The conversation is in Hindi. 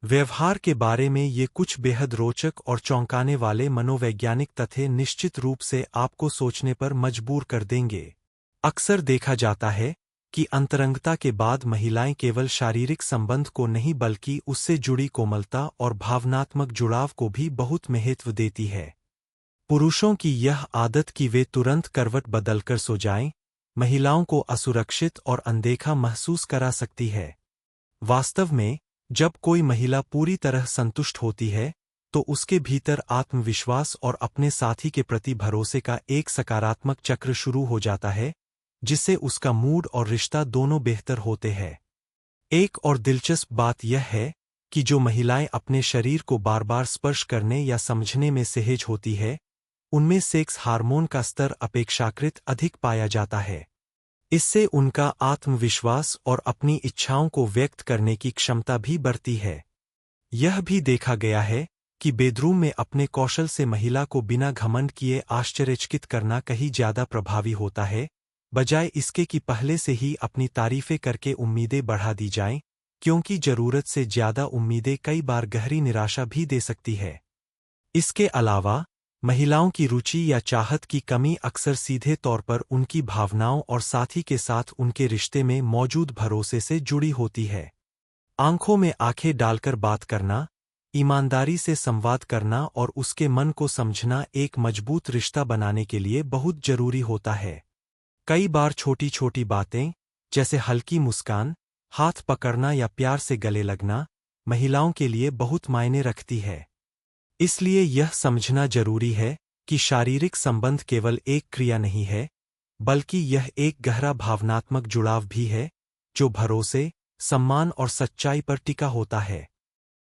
व्यवहार के बारे में ये कुछ बेहद रोचक और चौंकाने वाले मनोवैज्ञानिक तथ्य निश्चित रूप से आपको सोचने पर मजबूर कर देंगे। अक्सर देखा जाता है कि अंतरंगता के बाद महिलाएं केवल शारीरिक संबंध को नहीं बल्कि उससे जुड़ी कोमलता और भावनात्मक जुड़ाव को भी बहुत महत्व देती है। पुरुषों की यह आदत कि वे तुरंत करवट बदलकर सो जाएं, महिलाओं को असुरक्षित और अनदेखा महसूस करा सकती है। वास्तव में, जब कोई महिला पूरी तरह संतुष्ट होती है, तो उसके भीतर आत्मविश्वास और अपने साथी के प्रति भरोसे का एक सकारात्मक चक्र शुरू हो जाता है, जिससे उसका मूड और रिश्ता दोनों बेहतर होते हैं। एक और दिलचस्प बात यह है कि जो महिलाएं अपने शरीर को बार-बार स्पर्श करने या समझने में सहज होती है, उनमें सेक्स हार्मोन का स्तर अपेक्षाकृत अधिक पाया जाता है। इससे उनका आत्मविश्वास और अपनी इच्छाओं को व्यक्त करने की क्षमता भी बढ़ती है। यह भी देखा गया है कि बेडरूम में अपने कौशल से महिला को बिना घमंड किए आश्चर्यचकित करना कहीं ज्यादा प्रभावी होता है, बजाय इसके कि पहले से ही अपनी तारीफें करके उम्मीदें बढ़ा दी जाएं, क्योंकि जरूरत से ज्यादा उम्मीदें कई बार गहरी निराशा भी दे सकती है। इसके अलावा, महिलाओं की रुचि या चाहत की कमी अक्सर सीधे तौर पर उनकी भावनाओं और साथी के साथ उनके रिश्ते में मौजूद भरोसे से जुड़ी होती है। आंखों में आंखें डालकर बात करना, ईमानदारी से संवाद करना और उसके मन को समझना एक मजबूत रिश्ता बनाने के लिए बहुत जरूरी होता है। कई बार छोटी-छोटी बातें, जैसे हल्की मुस्कान, हाथ पकड़ना या प्यार से गले लगना, महिलाओं के लिए बहुत मायने रखती है। इसलिए यह समझना जरूरी है कि शारीरिक संबंध केवल एक क्रिया नहीं है, बल्कि यह एक गहरा भावनात्मक जुड़ाव भी है, जो भरोसे, सम्मान और सच्चाई पर टिका होता है।